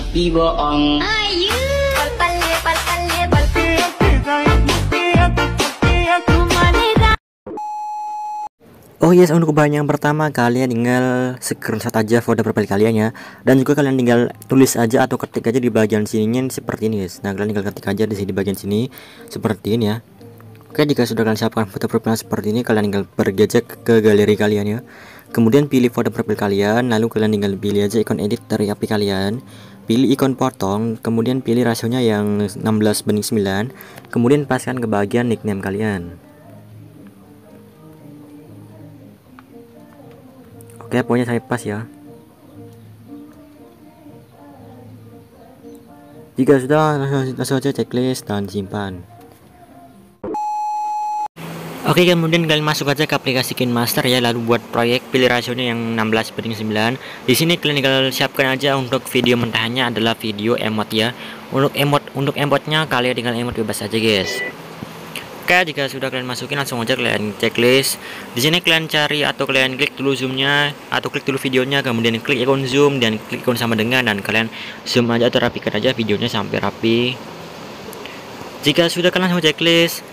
Tapi bohong. Oh yes, untuk bahan yang pertama kalian tinggal screenshot aja foto profil kalian ya. Dan juga kalian tinggal tulis aja atau ketik aja di bagian sininya seperti ini guys. Nah, kalian tinggal ketik aja di sini bagian sini seperti ini ya. Oke, jika sudah kalian siapkan foto profil seperti ini, kalian tinggal pergi aja ke galeri kalian ya. Kemudian pilih foto profil kalian, lalu kalian tinggal pilih aja ikon edit dari HP kalian. Pilih ikon potong, kemudian pilih rasionya yang 16:9. Kemudian paskan ke bagian nickname kalian. Oke, pokoknya saya pas ya. Jika sudah, langsung aja checklist dan simpan. Oke, kemudian kalian masuk aja ke aplikasi KineMaster ya, lalu buat proyek, pilih rasionya yang 16:9. Di sini kalian tinggal siapkan aja untuk video mentahannya adalah video emot ya. Untuk emotnya kalian tinggal emot bebas aja guys. Oke, jika sudah kalian masukin langsung aja kalian checklist. Di sini kalian cari atau kalian klik dulu zoomnya atau klik dulu videonya, kemudian klik ikon zoom dan klik ikon sama dengan, dan kalian zoom aja atau rapikan aja videonya sampai rapi. Jika sudah kalian langsung checklist,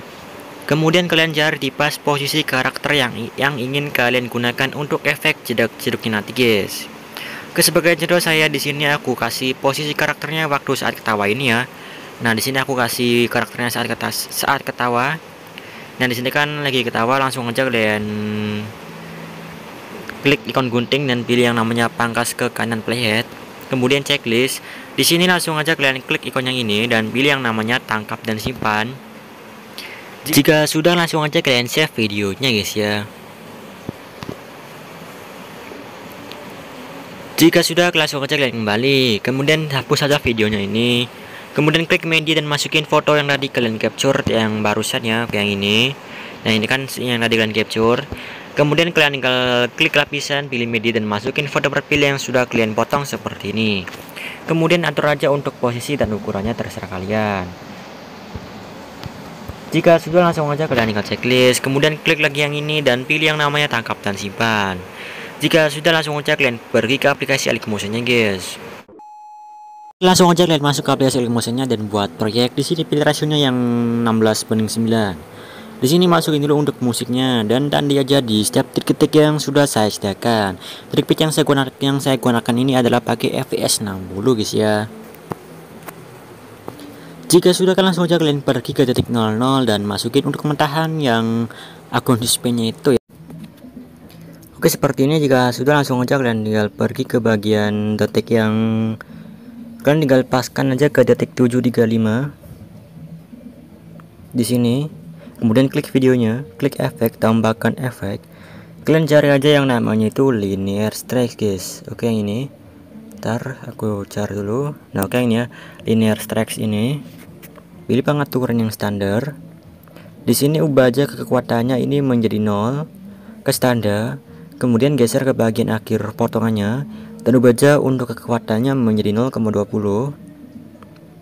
kemudian kalian cari di pas posisi karakter yang ingin kalian gunakan untuk efek jeduk-jeduknya nanti guys. Sebagai contoh saya di sini aku kasih posisi karakternya waktu saat ketawa ini ya. Nah, di sini aku kasih karakternya saat ketawa. Nah, di sini kan lagi ketawa, langsung aja kalian klik ikon gunting dan pilih yang namanya pangkas ke kanan playhead. Kemudian checklist. Di sini langsung aja kalian klik ikon yang ini dan pilih yang namanya tangkap dan simpan. Jika sudah langsung aja kalian save videonya guys ya. Jika sudah langsung aja kalian kembali, kemudian hapus saja videonya ini. Kemudian klik media dan masukin foto yang tadi kalian capture yang barusan ya, kayak ini. Nah, ini kan yang tadi kalian capture. Kemudian kalian tinggal klik lapisan, pilih media dan masukin foto profil yang sudah kalian potong seperti ini. Kemudian atur aja untuk posisi dan ukurannya terserah kalian. Jika sudah langsung aja kalian tinggal checklist, kemudian klik lagi yang ini dan pilih yang namanya tangkap dan simpan. Jika sudah langsung aja kalian pergi ke aplikasi Alikemotionnya guys. Langsung aja kalian masuk ke aplikasi Alikemotionnya dan buat proyek. Di sini pilih rasionya yang 16:9. Di sini masukin dulu untuk musiknya dan tanda aja di setiap trik-trik yang sudah saya sediakan. Trik yang saya gunakan ini adalah pakai FPS 60 guys ya. Jika sudah kalian langsung aja kalian pergi ke detik 00 dan masukin untuk mentahan yang akun displaynya itu ya. Oke, seperti ini. Jika sudah langsung aja kalian tinggal pergi ke bagian detik yang kalian tinggal paskan aja ke detik 735 di sini. Kemudian klik videonya, klik efek, tambahkan efek. Kalian cari aja yang namanya itu linear strike guys. Oke, yang ini. Ntar aku cari dulu. Nah, oke, ini ya, linear strikes ini. Pilih pengaturan yang standar. Di sini ubah aja kekuatannya ini menjadi 0 ke standar. Kemudian geser ke bagian akhir potongannya dan ubah aja untuk kekuatannya menjadi 0,20.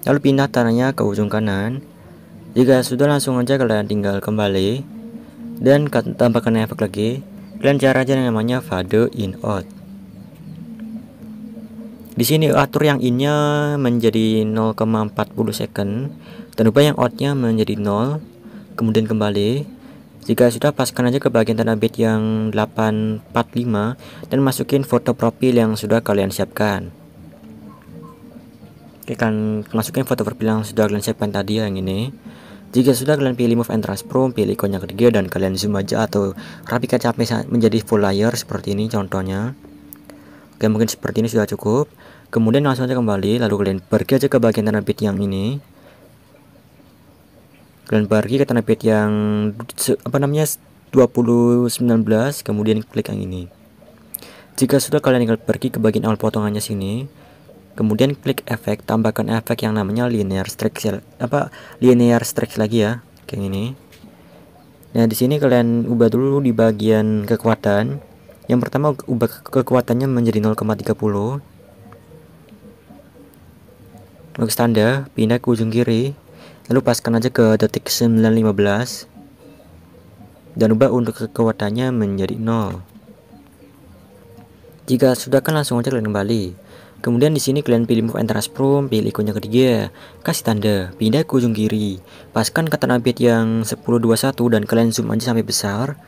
Lalu pindah tanahnya ke ujung kanan. Jika sudah langsung aja kalian tinggal kembali dan tambahkan efek lagi. Kalian cari aja yang namanya fade in out. Di sini atur yang in-nya menjadi 0,40 second dan ubah yang out-nya menjadi 0. Kemudian kembali. Jika sudah, paskan aja ke bagian tanda bit yang 845 dan masukin foto profil yang sudah kalian siapkan. Oke, kan masukin foto profil yang sudah kalian siapkan tadi yang ini. Jika sudah, kalian pilih move and transform, pilih ikon yang ketiga dan kalian zoom aja atau rapikan sampai menjadi full layer seperti ini contohnya. Oke, mungkin seperti ini sudah cukup. Kemudian langsung aja kembali, lalu kalian pergi aja ke bagian tanda bit yang ini. Kalian pergi ke tanda bit yang 2019, kemudian klik yang ini. Jika sudah, kalian tinggal pergi ke bagian awal potongannya sini. Kemudian klik efek, tambahkan efek yang namanya linear strikes lagi ya, kayak ini. Nah, di sini kalian ubah dulu di bagian kekuatan. Yang pertama ubah kekuatannya menjadi 0,30. Untuk standar, pindah ke ujung kiri. Lalu paskan aja ke detik 915 dan ubah untuk kekuatannya menjadi 0. Jika sudah, kan langsung aja kalian kembali. Kemudian di sini kalian pilih move and transform, pilih ikonnya ketiga, kasih tanda, pindah ke ujung kiri, paskan kata bit yang 1021 dan kalian zoom aja sampai besar.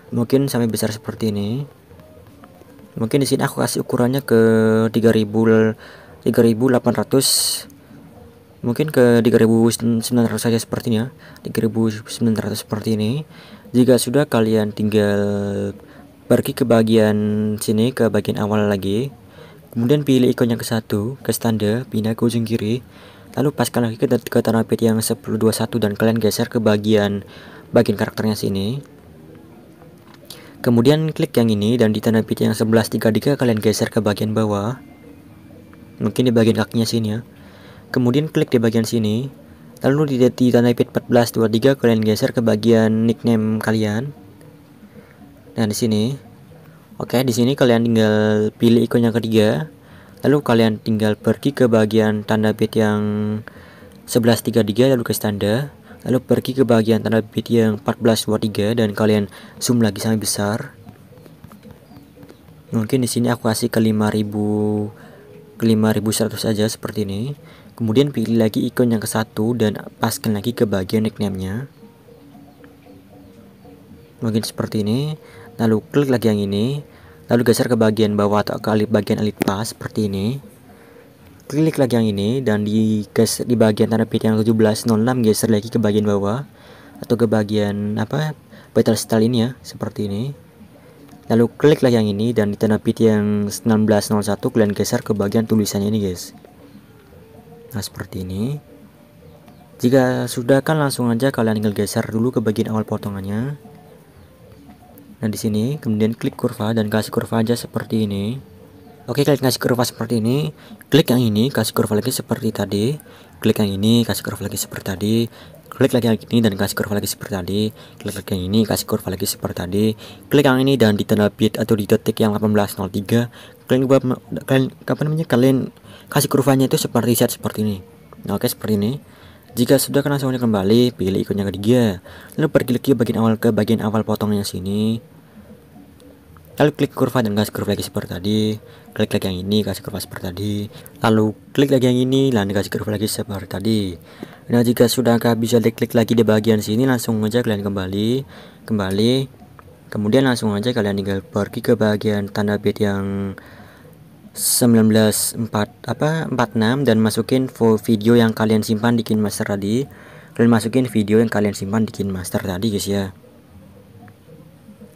Mungkin sampai besar seperti ini. Mungkin di sini aku kasih ukurannya ke 3800, mungkin ke 3900 saja sepertinya, 3900 seperti ini. Jika sudah, kalian tinggal pergi ke bagian sini, ke bagian awal lagi. Kemudian pilih ikon yang ke-1, ke tanda, pindah ke ujung kiri. Lalu paskan lagi ke tanda bit yang 1021 dan kalian geser ke bagian karakternya sini. Kemudian klik yang ini dan di tanda bit yang 1133 kalian geser ke bagian bawah. Mungkin di bagian kakinya sini ya. Kemudian klik di bagian sini. Lalu di tanda bit 1423 kalian geser ke bagian nickname kalian. Dan di sini. Oke, di sini kalian tinggal pilih ikon yang ketiga. Lalu kalian tinggal pergi ke bagian tanda bit yang 1133 lalu ke tanda. Lalu pergi ke bagian tanda bit yang 1423 dan kalian zoom lagi sampai besar. Mungkin di sini aku kasih ke 5100 saja seperti ini. Kemudian pilih lagi ikon yang ke-1 dan paskan lagi ke bagian nickname-nya. Mungkin seperti ini. Lalu klik lagi yang ini. Lalu geser ke bagian bawah atau ke bagian elite pass seperti ini. Klik lagi yang ini dan di bagian tanda bit yang 1706 geser lagi ke bagian bawah atau ke bagian battle style ini ya, seperti ini. Lalu klik lagi yang ini dan di tanda bit yang 1901 kalian geser ke bagian tulisannya ini guys. Nah seperti ini. Jika sudah kan langsung aja kalian tinggal geser dulu ke bagian awal potongannya. Nah di sini kemudian klik kurva dan kasih kurva aja seperti ini. Oke, kalian kasih kurva seperti ini. Klik yang ini, kasih kurva lagi seperti tadi. Klik yang ini, kasih kurva lagi seperti tadi. Klik lagi yang ini dan kasih kurva lagi seperti tadi. Klik lagi yang ini, kasih kurva lagi seperti tadi. Klik yang ini dan di tanda bit atau di detik yang 1803 kalian kasih kurvanya itu seperti set seperti ini. Nah, oke, seperti ini. Jika sudah, kan langsung kembali pilih ikon yang ketiga. Lalu pergi lagi ke bagian awal potongnya sini. Lalu klik kurva dan kasih kurva lagi seperti tadi. Klik lagi yang ini, kasih kurva seperti tadi. Lalu klik lagi yang ini, lalu kasih kurva lagi seperti tadi. Nah jika sudah bisa diklik lagi di bagian sini, langsung aja kalian kembali. Kemudian langsung aja kalian tinggal pergi ke bagian tanda bit yang 1946 dan masukin video yang kalian simpan di KineMaster tadi. Kalian masukin video yang kalian simpan di KineMaster tadi guys ya.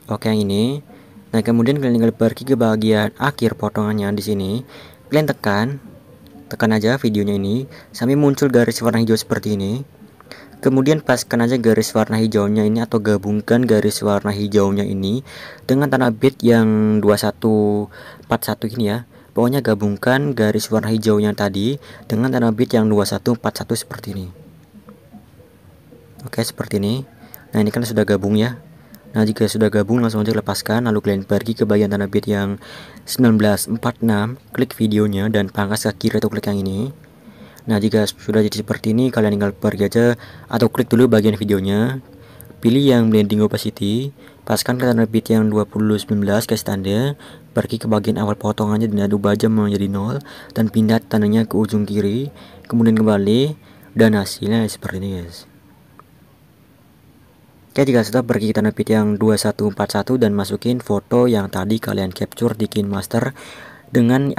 Oke, yang ini. Nah kemudian kalian tinggal pergi ke bagian akhir potongannya di sini. Kalian tekan aja videonya ini sampai muncul garis warna hijau seperti ini. Kemudian paskan aja garis warna hijaunya ini atau gabungkan garis warna hijaunya ini dengan tanda bit yang 2141 ini ya. Pokoknya gabungkan garis warna hijaunya tadi dengan tanda bit yang 2141 seperti ini. Oke, seperti ini. Nah ini kan sudah gabung ya. Nah jika sudah gabung langsung aja lepaskan. Lalu kalian pergi ke bagian tanda bit yang 1946, klik videonya dan pangkas ke kiri atau klik yang ini. Nah jika sudah jadi seperti ini, kalian tinggal pergi aja atau klik dulu bagian videonya. Pilih yang blending opacity, paskan ke tanda bit yang 2019 ke tanda, pergi ke bagian awal potongannya dan ubah aja menjadi 0 dan pindah tandanya ke ujung kiri. Kemudian kembali dan hasilnya seperti ini guys. Oke, jika sudah pergi ke tanda bit yang 2141 dan masukin foto yang tadi kalian capture di KineMaster dengan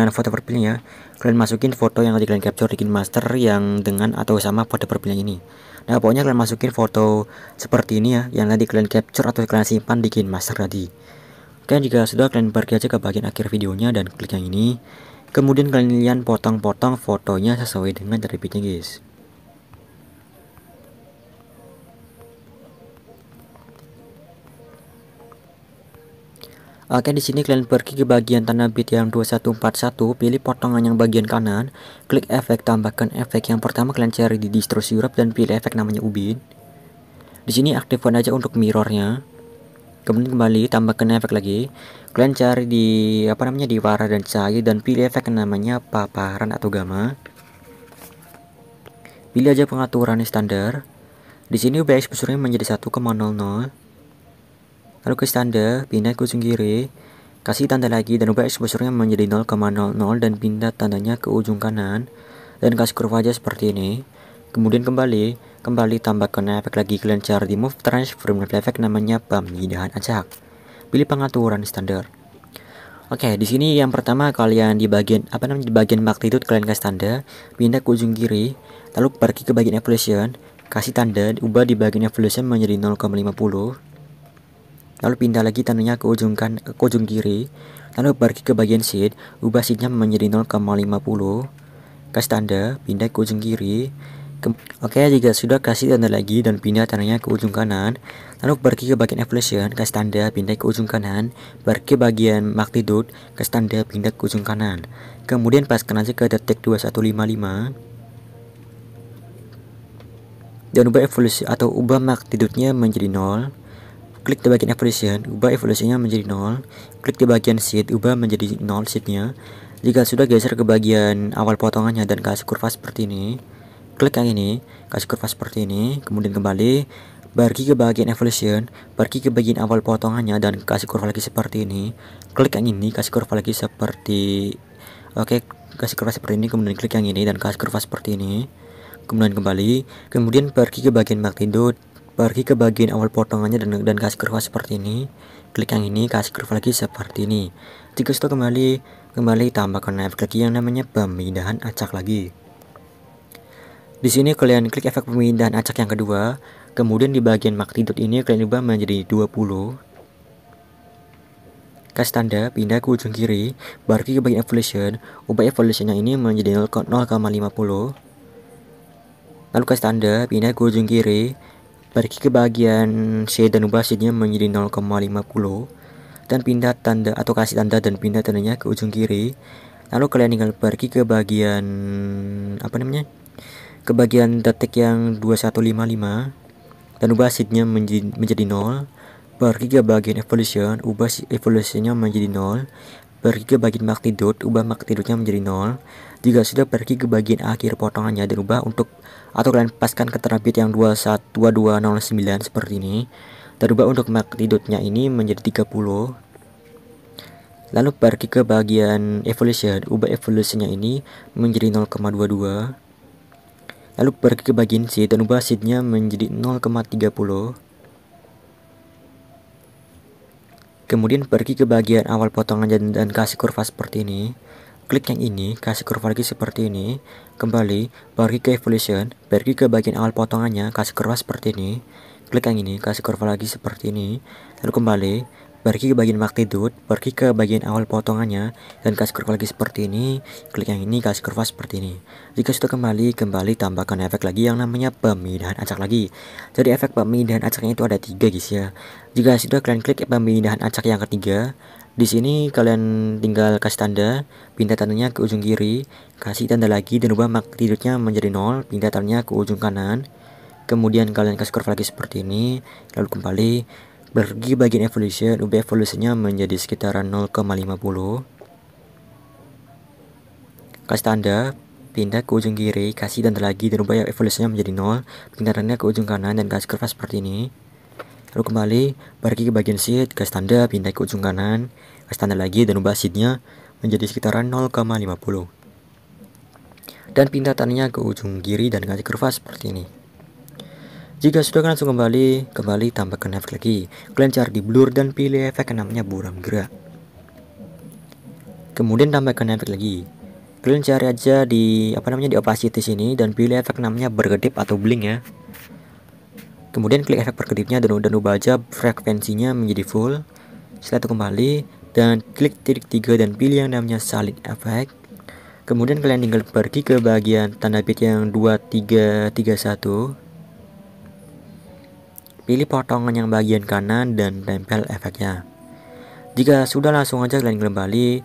foto profilnya. Kalian masukin foto yang tadi kalian capture di KineMaster yang dengan atau sama foto profilnya ini. Nah pokoknya kalian masukin foto seperti ini ya, yang tadi kalian capture atau kalian simpan di KineMaster tadi. Oke, jika sudah kalian pergi aja ke bagian akhir videonya dan klik yang ini. Kemudian kalian potong-potong fotonya sesuai dengan tanda bitnya guys. Oke, di sini kalian pergi ke bagian tanda bit yang 2141, pilih potongan yang bagian kanan, klik efek, tambahkan efek. Yang pertama kalian cari di distro Europe dan pilih efek namanya Ubin. Di sini aktifkan aja untuk mirrornya. Kemudian kembali tambahkan efek lagi. Kalian cari di di warna dan cahaya dan pilih efek namanya paparan atau gamma. Pilih aja pengaturan standar. Di sini ubah exposure-nya menjadi 1,00. Lalu ke standar, pindah ke ujung kiri, kasih tanda lagi dan ubah exposure-nya menjadi 0,00 dan pindah tandanya ke ujung kanan dan kasih kurva aja seperti ini. Kemudian kembali tambahkan efek lagi, kalian cari di move transform efek namanya pemindahan acak. Pilih pengaturan standar. Oke, di sini yang pertama kalian di bagian di bagian magnitude kalian kasih tanda, pindah ke ujung kiri, lalu pergi ke bagian evolution, kasih tanda, ubah di bagian evolution menjadi 0,50. Lalu pindah lagi tandanya ke ujung kiri, lalu pergi ke bagian seed, ubah seednya menjadi 0,50. Kasih tanda, pindah ke ujung kiri. Oke, jika sudah kasih tanda lagi dan pindah tandanya ke ujung kanan, lalu pergi ke bagian evolution, kasih tanda, pindah ke ujung kanan, pergi ke bagian magnitude, kasih tanda, pindah ke ujung kanan. Kemudian paskan aja ke detik 2155 dan ubah evolusi atau ubah magnitude-nya menjadi 0. Klik di bagian evolution, ubah evolusinya menjadi 0. Klik di bagian seed, ubah menjadi 0 seednya. Jika sudah, geser ke bagian awal potongannya dan kasih kurva seperti ini. Klik yang ini, kasih kurva seperti ini. Kemudian kembali, pergi ke bagian evolution, pergi ke bagian awal potongannya dan kasih kurva lagi seperti ini. Klik yang ini, kasih kurva lagi seperti kasih kurva seperti ini. Kemudian klik yang ini dan kasih kurva seperti ini. Kemudian kembali, kemudian pergi ke bagian magnitude, pergi ke bagian awal potongannya dan kasih kurva seperti ini. Klik yang ini, kasih kurva lagi seperti ini. Jika sudah kembali tambahkan efek lagi yang namanya pemindahan acak lagi. Di sini kalian klik efek pemindahan acak yang kedua, kemudian di bagian magnitude ini kalian ubah menjadi 20. Kasih tanda, pindah ke ujung kiri, pergi ke bagian evolution, ubah evolutionnya ini menjadi 0,50. Lalu kasih tanda, pindah ke ujung kiri, pergi ke bagian shade dan ubah shade-nya menjadi 0,50 dan pindah tanda atau kasih tanda dan pindah tandanya ke ujung kiri. Lalu kalian tinggal pergi ke bagian ke bagian detik yang 2155 dan ubah shade-nya menjadi 0. Pergi ke bagian evolution, ubah evolutionnya menjadi 0. Pergi ke bagian magnitude, ubah magnitude-nya menjadi 0. Jika sudah, pergi ke bagian akhir potongannya dan ubah atau kalian paskan keterangan bit yang 2209 seperti ini. Dan ubah untuk magnitude-nya ini menjadi 30. Lalu pergi ke bagian evolution, ubah evolution-nya ini menjadi 0,22. Lalu pergi ke bagian seed dan ubah seed-nya menjadi 0,30. Kemudian pergi ke bagian awal potongan dan kasih kurva seperti ini. Klik yang ini, kasih kurva lagi seperti ini. Kembali, pergi ke evolution, pergi ke bagian awal potongannya, kasih kurva seperti ini. Klik yang ini, kasih kurva lagi seperti ini. Lalu kembali, pergi ke bagian magnitude, pergi ke bagian awal potongannya dan kasih kurva lagi seperti ini. Klik yang ini, kasih kurva seperti ini. Jika sudah kembali tambahkan efek lagi yang namanya pemindahan acak lagi. Jadi efek pemindahan acaknya itu ada 3 guys ya. Jika sudah, kalian klik pemindahan acak yang ketiga. Di sini kalian tinggal kasih tanda, pindah tandanya ke ujung kiri, kasih tanda lagi dan ubah magnitude-nya menjadi 0, pindah tandanya ke ujung kanan. Kemudian kalian kasih kurva lagi seperti ini. Lalu kembali, pergi bagian evolution, ubah evolutionnya menjadi sekitaran 0,50. Kasih tanda, pindah ke ujung kiri, kasih tanda lagi dan ubah evolutionnya menjadi 0, pindah tandanya ke ujung kanan dan kasih kurva seperti ini. Lalu kembali, pergi ke bagian seed, kasih tanda, pindah ke ujung kanan, kasih tanda lagi dan ubah seed-nya menjadi sekitaran 0,50. Dan pindah tandanya ke ujung kiri dan kasih kurva seperti ini. Jika sudah, kalian langsung kembali tambahkan efek lagi. Kalian cari di blur dan pilih efek yang namanya buram gerak. Kemudian tambahkan efek lagi. Kalian cari aja di di opacity sini dan pilih efek namanya berkedip atau blink ya. Kemudian klik efek berkedipnya dan ubah aja frekuensinya menjadi full. Setelah itu kembali dan klik titik 3 dan pilih yang namanya solid effect. Kemudian kalian tinggal pergi ke bagian tanda bit yang 2331. Pilih potongan yang bagian kanan dan tempel efeknya. Jika sudah, langsung aja kalian kembali.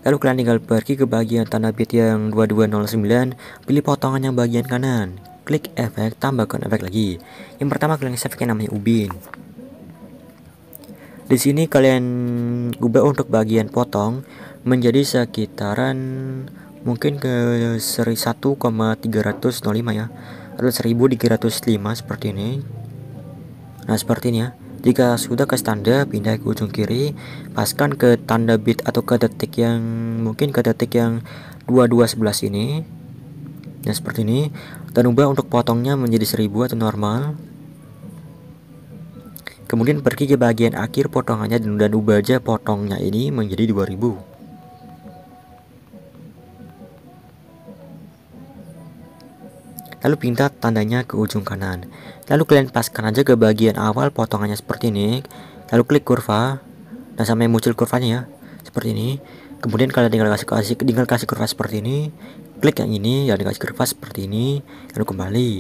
Lalu kalian tinggal pergi ke bagian tanda bit yang 2209, pilih potongan yang bagian kanan. Klik efek, tambahkan efek lagi. Yang pertama kalian kasih efek yang namanya ubin. Di sini kalian ubah untuk bagian potong menjadi sekitaran mungkin ke 1,305 ya, atau 1305 seperti ini. Nah seperti ini ya. Jika sudah ke standar, pindah ke ujung kiri, paskan ke tanda bit atau ke detik yang mungkin ke detik yang 22 sebelah sini. Nah, seperti ini. Dan ubah untuk potongnya menjadi 1000 atau normal. Kemudian pergi ke bagian akhir potongannya dan ubah aja potongnya ini menjadi 2000. Lalu pindah tandanya ke ujung kanan. Lalu kalian paskan aja ke bagian awal potongannya seperti ini. Lalu klik kurva. Nah, sampai muncul kurvanya ya. Seperti ini. Kemudian kalian tinggal kasih kurva seperti ini. Klik yang ini, ya dikasih kurva seperti ini. Lalu kembali.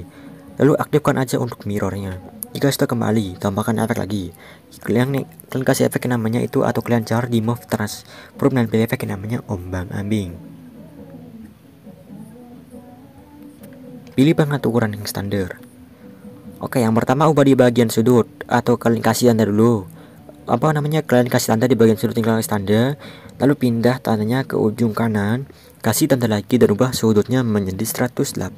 Lalu aktifkan aja untuk mirrornya. Jika sudah kembali, tambahkan efek lagi. Kalian kasih efek yang namanya itu, atau kalian cari di move transform dan pilih efek yang namanya ombang-ambing. Pilih pengaturan yang standar. Oke, yang pertama ubah di bagian sudut, atau kalian kasih tanda dulu. Kalian kasih tanda di bagian sudut, tinggal kasih tanda. Lalu pindah tandanya ke ujung kanan, kasih tanda lagi dan ubah sudutnya menjadi 180.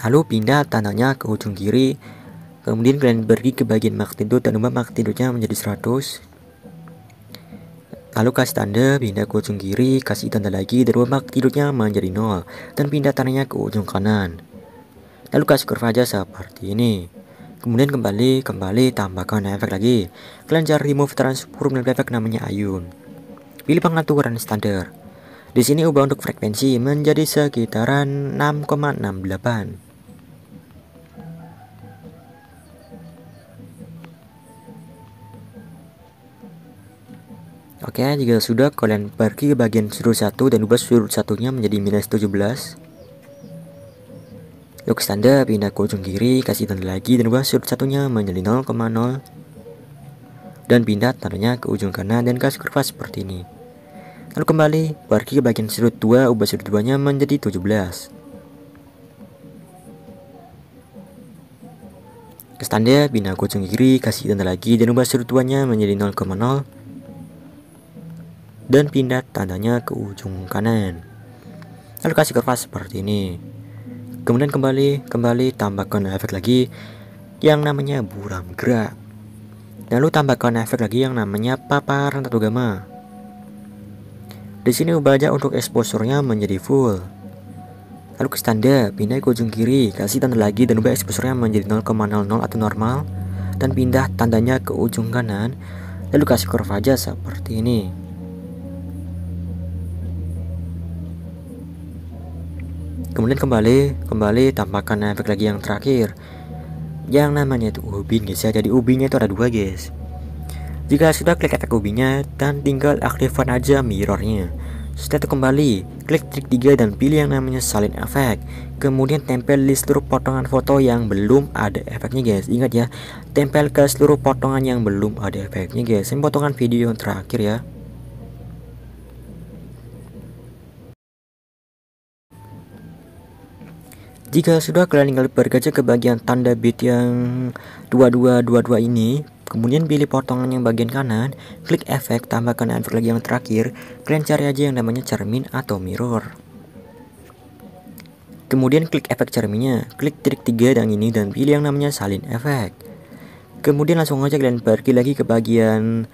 Lalu pindah tandanya ke ujung kiri. Kemudian kalian pergi ke bagian magnitude dan ubah magnitude-nya menjadi 100. Lalu kasih tanda, pindah ke ujung kiri, kasih tanda lagi dan ubah magnitude-nya menjadi 0. Dan pindah tandanya ke ujung kanan. Lalu kasih kurva aja seperti ini. Kemudian kembali, tambahkan efek lagi. Kalian cari remove transform dan efek namanya ayun. Pilih pengaturan standar. Di sini ubah untuk frekuensi menjadi sekitaran 6,68. Oke, jika sudah, kalian pergi ke bagian sudut 1 dan ubah sudut satunya menjadi -17. Lalu ke standar, pindah ke ujung kiri, kasih tanda lagi dan ubah sudut satunya menjadi 0,0. Dan pindah tandanya ke ujung kanan dan kasih kurva seperti ini. Lalu kembali, pergi ke bagian sudut 2, ubah sudut 2-nya menjadi 17. Ke standar, pindah ke ujung kiri, kasih tanda lagi dan ubah sudut 2-nya menjadi 0,0. Dan pindah tandanya ke ujung kanan. Lalu kasih kurva seperti ini. Kemudian kembali, tambahkan efek lagi yang namanya buram gerak. Lalu tambahkan efek lagi yang namanya paparan tato gamma. Di sini ubah aja untuk exposure-nya menjadi full. Lalu ke standar, pindah ke ujung kiri, kasih tanda lagi dan ubah exposure-nya menjadi 0,00 atau normal. Dan pindah tandanya ke ujung kanan. Lalu kasih kurva aja seperti ini. Kemudian kembali tambahkan efek lagi yang terakhir yang namanya itu ubin guys ya. Jadi ubinnya itu ada 2 guys. Jika sudah, klik efek ubinnya dan tinggal aktifkan aja mirrornya. Setelah itu kembali, klik trik 3 dan pilih yang namanya salin efek. Kemudian tempel di seluruh potongan foto yang belum ada efeknya guys. Ingat ya, tempel ke seluruh potongan yang belum ada efeknya guys. Ini potongan video yang terakhir ya. Jika sudah, kalian tinggal pergi aja ke bagian tanda bit yang 2222 ini. Kemudian pilih potongan yang bagian kanan, klik efek, tambahkan efek lagi yang terakhir. Kalian cari aja yang namanya cermin atau mirror. Kemudian klik efek cerminnya, klik trik 3 dan ini dan pilih yang namanya salin efek. Kemudian langsung aja kalian pergi lagi ke bagian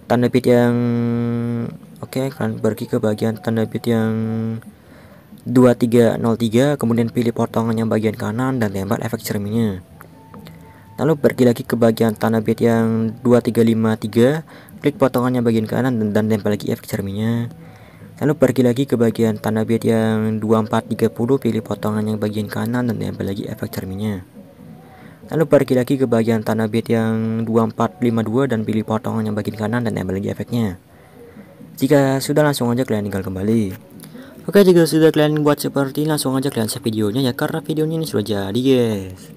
tanda bit yang kalian pergi ke bagian tanda bit yang 2303, kemudian pilih potongan yang bagian kanan dan tempel efek cerminnya. Lalu pergi lagi ke bagian tanda bit yang 2353, klik potongan yang bagian kanan dan tempel lagi efek cerminnya. Lalu pergi lagi ke bagian tanda bit yang 2430, pilih potongan yang bagian kanan dan tempel lagi efek cerminnya. Lalu pergi lagi ke bagian tanda bit yang 2452 dan pilih potongan yang bagian kanan dan tempel lagi efeknya. Jika sudah, langsung aja kalian tinggal kembali. Oke, jika sudah kalian buat seperti ini, langsung aja kalian save videonya ya, karena videonya ini sudah jadi guys.